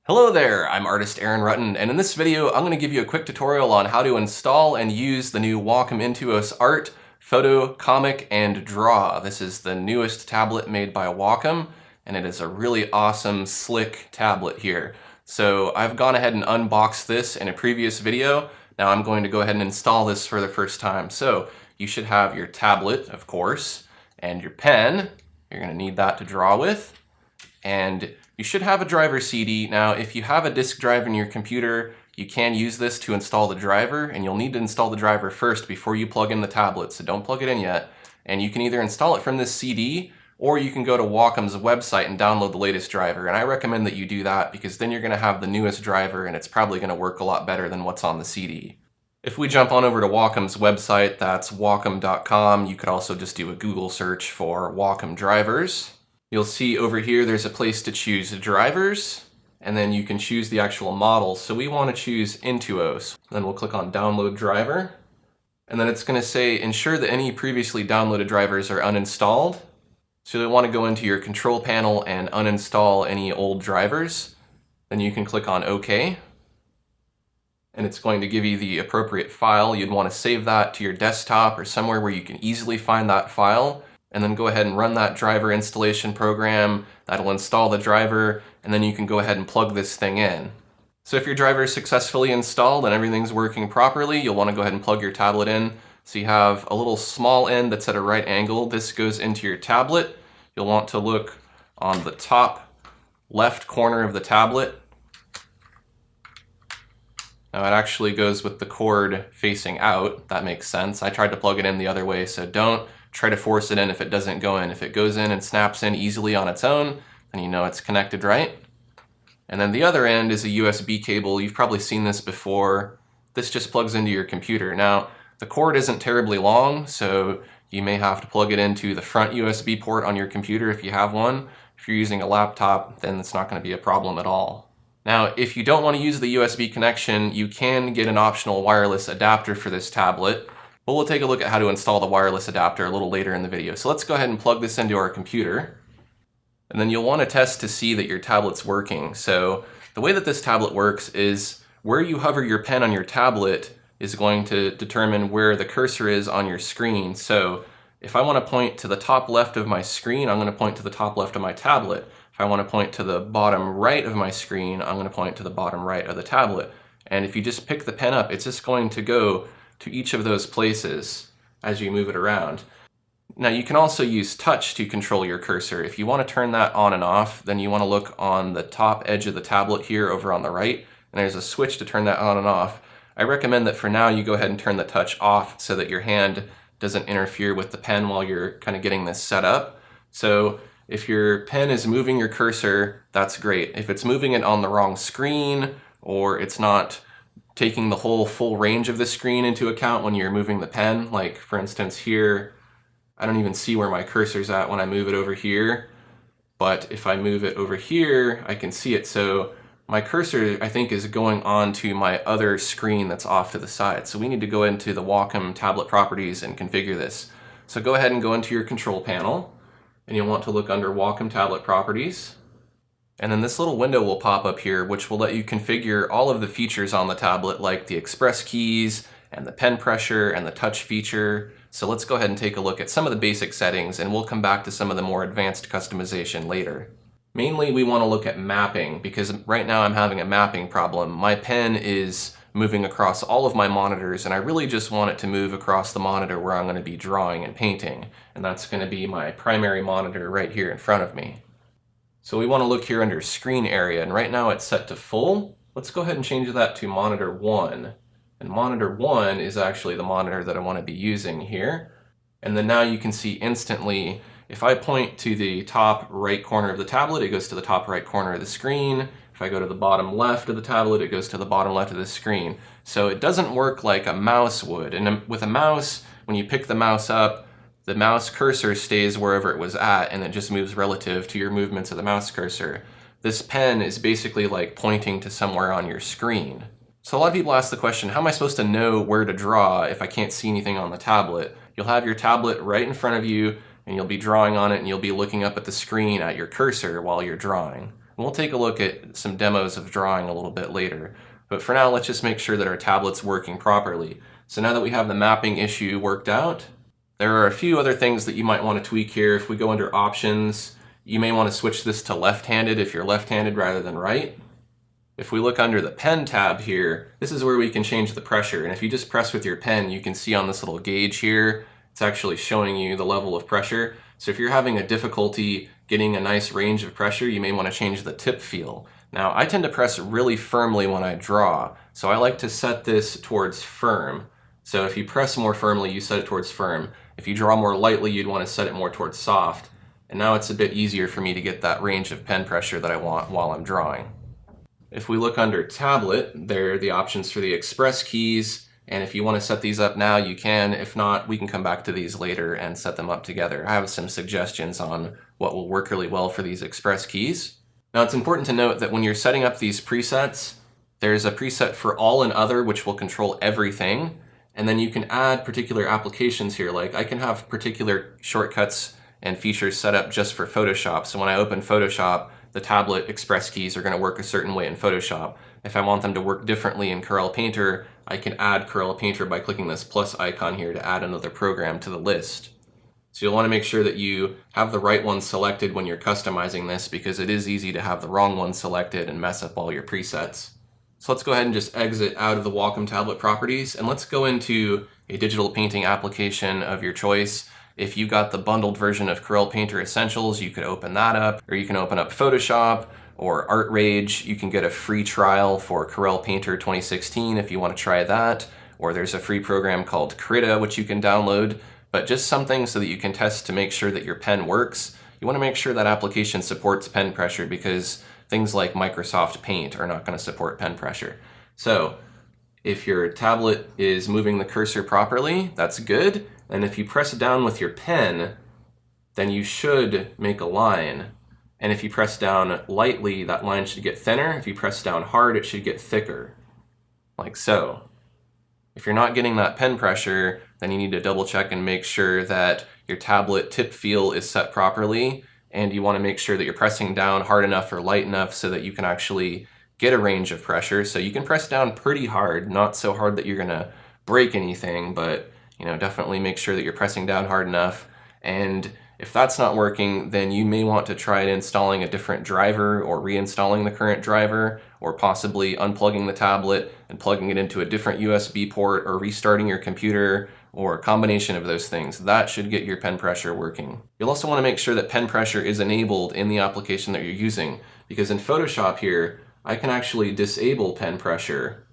Hello there, I'm artist Aaron Rutten, and in this video I'm going to give you a quick tutorial on how to install and use the new Wacom Intuos Art, Photo, Comic, and Draw. This is the newest tablet made by Wacom, and it is a really awesome, slick tablet here. So I've gone ahead and unboxed this in a previous video. Now I'm going to go ahead and install this for the first time. So you should have your tablet, of course, and your pen. You're going to need that to draw with. And you should have a driver CD. Now, if you have a disk drive in your computer, you can use this to install the driver, and you'll need to install the driver first before you plug in the tablet, so don't plug it in yet. And you can either install it from this CD, or you can go to Wacom's website and download the latest driver. And I recommend that you do that because then you're going to have the newest driver, and it's probably going to work a lot better than what's on the CD. If we jump on over to Wacom's website, that's wacom.com. You could also just do a Google search for Wacom drivers. You'll see over here there's a place to choose drivers, and then you can choose the actual model. So we want to choose Intuos. Then we'll click on Download Driver, and then it's going to say ensure that any previously downloaded drivers are uninstalled. So you'll want to go into your control panel and uninstall any old drivers. Then you can click on OK, and it's going to give you the appropriate file. You'd want to save that to your desktop or somewhere where you can easily find that file. And then go ahead and run that driver installation program. That'll install the driver, and then you can go ahead and plug this thing in. So if your driver is successfully installed and everything's working properly, you'll want to go ahead and plug your tablet in. So you have a little small end that's at a right angle. This goes into your tablet. You'll want to look on the top left corner of the tablet. Now it actually goes with the cord facing out. That makes sense. I tried to plug it in the other way, so don't try to force it in if it doesn't go in. If it goes in and snaps in easily on its own, then you know it's connected right. And then the other end is a USB cable. You've probably seen this before. This just plugs into your computer. Now, the cord isn't terribly long, so you may have to plug it into the front USB port on your computer if you have one. If you're using a laptop, then it's not going to be a problem at all. Now, if you don't want to use the USB connection, you can get an optional wireless adapter for this tablet. But we'll take a look at how to install the wireless adapter a little later in the video. So let's go ahead and plug this into our computer. And then you'll want to test to see that your tablet's working. So the way that this tablet works is where you hover your pen on your tablet is going to determine where the cursor is on your screen. So if I want to point to the top left of my screen, I'm going to point to the top left of my tablet. If I want to point to the bottom right of my screen, I'm going to point to the bottom right of the tablet. And if you just pick the pen up, it's just going to go to each of those places as you move it around. Now you can also use touch to control your cursor. If you want to turn that on and off, then you want to look on the top edge of the tablet here over on the right, and there's a switch to turn that on and off. I recommend that for now you go ahead and turn the touch off so that your hand doesn't interfere with the pen while you're kind of getting this set up. So if your pen is moving your cursor, that's great. If it's moving it on the wrong screen, or it's not taking the whole full range of the screen into account when you're moving the pen. Like for instance here, I don't even see where my cursor's at when I move it over here. But if I move it over here, I can see it. So my cursor, I think, is going on to my other screen that's off to the side. So we need to go into the Wacom tablet properties and configure this. So go ahead and go into your control panel, and you'll want to look under Wacom tablet properties. And then this little window will pop up here, which will let you configure all of the features on the tablet, like the express keys and the pen pressure and the touch feature. So let's go ahead and take a look at some of the basic settings, and we'll come back to some of the more advanced customization later. Mainly we want to look at mapping, because right now I'm having a mapping problem. My pen is moving across all of my monitors, and I really just want it to move across the monitor where I'm going to be drawing and painting. And that's going to be my primary monitor right here in front of me. So we want to look here under screen area, and right now it's set to full. Let's go ahead and change that to monitor 1. And monitor 1 is actually the monitor that I want to be using here. And then now you can see instantly, if I point to the top right corner of the tablet, it goes to the top right corner of the screen. If I go to the bottom left of the tablet, it goes to the bottom left of the screen. So it doesn't work like a mouse would. And with a mouse, when you pick the mouse up, the mouse cursor stays wherever it was at, and it just moves relative to your movements of the mouse cursor. This pen is basically like pointing to somewhere on your screen. So a lot of people ask the question, how am I supposed to know where to draw if I can't see anything on the tablet? You'll have your tablet right in front of you, and you'll be drawing on it, and you'll be looking up at the screen at your cursor while you're drawing. we'll take a look at some demos of drawing a little bit later. But for now, let's just make sure that our tablet's working properly. So now that we have the mapping issue worked out, there are a few other things that you might want to tweak here. If we go under options, you may want to switch this to left-handed if you're left-handed rather than right. If we look under the pen tab here, this is where we can change the pressure. And if you just press with your pen, you can see on this little gauge here, it's actually showing you the level of pressure. So if you're having a difficulty getting a nice range of pressure, you may want to change the tip feel. Now, I tend to press really firmly when I draw, so I like to set this towards firm. So if you press more firmly, you set it towards firm. If you draw more lightly, you'd want to set it more towards soft. And now it's a bit easier for me to get that range of pen pressure that I want while I'm drawing. If we look under tablet, there are the options for the express keys, and if you want to set these up now, you can. If not, we can come back to these later and set them up together. I have some suggestions on what will work really well for these express keys. Now, it's important to note that when you're setting up these presets, there's a preset for all and other, which will control everything, and then you can add particular applications here. Like I can have particular shortcuts and features set up just for Photoshop. So when I open Photoshop, the tablet express keys are going to work a certain way in Photoshop. If I want them to work differently in Corel Painter, I can add Corel Painter by clicking this plus icon here to add another program to the list. So you'll want to make sure that you have the right one selected when you're customizing this, because it is easy to have the wrong one selected and mess up all your presets. So let's go ahead and just exit out of the Wacom tablet properties, and let's go into a digital painting application of your choice. If you got the bundled version of Corel Painter Essentials, you could open that up, or you can open up Photoshop or Art Rage. You can get a free trial for Corel Painter 2016 if you want to try that, or there's a free program called Krita which you can download, but just something so that you can test to make sure that your pen works. You want to make sure that application supports pen pressure, because things like Microsoft Paint are not going to support pen pressure. So if your tablet is moving the cursor properly, that's good. And if you press down with your pen, then you should make a line. And if you press down lightly, that line should get thinner. If you press down hard, it should get thicker, like so. If you're not getting that pen pressure, then you need to double check and make sure that your tablet tip feel is set properly, and you want to make sure that you're pressing down hard enough or light enough so that you can actually get a range of pressure. So you can press down pretty hard, not so hard that you're going to break anything, but definitely make sure that you're pressing down hard enough. And if that's not working, then you may want to try installing a different driver, or reinstalling the current driver, or possibly unplugging the tablet and plugging it into a different USB port, or restarting your computer, or a combination of those things. That should get your pen pressure working. You'll also want to make sure that pen pressure is enabled in the application that you're using, because in Photoshop here, I can actually disable pen pressure,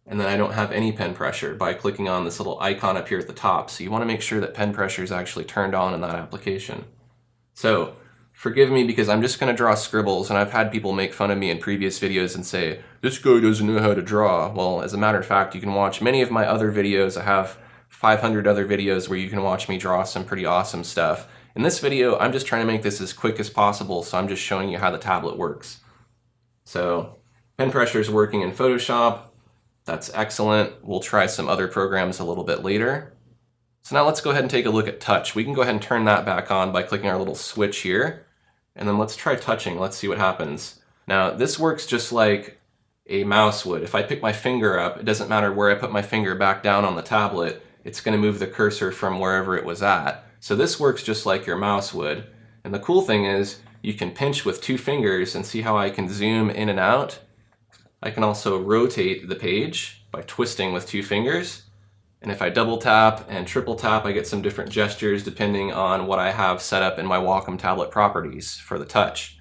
and then I don't have any pen pressure by clicking on this little icon up here at the top. So you want to make sure that pen pressure is actually turned on in that application. So forgive me, because I'm just going to draw scribbles, and I've had people make fun of me in previous videos and say, this guy doesn't know how to draw. Well, as a matter of fact, you can watch many of my other videos. I have 500 other videos where you can watch me draw some pretty awesome stuff. In this video, I'm just trying to make this as quick as possible, so I'm just showing you how the tablet works. So pen pressure is working in Photoshop. That's excellent. We'll try some other programs a little bit later. So now let's go ahead and take a look at touch. We can go ahead and turn that back on by clicking our little switch here. And then let's try touching. Let's see what happens. Now this works just like a mouse would. If I pick my finger up, it doesn't matter where I put my finger back down on the tablet, it's going to move the cursor from wherever it was at. So this works just like your mouse would. And the cool thing is you can pinch with 2 fingers, and see how I can zoom in and out? I can also rotate the page by twisting with 2 fingers. And if I double tap and triple tap, I get some different gestures depending on what I have set up in my Wacom tablet properties for the touch.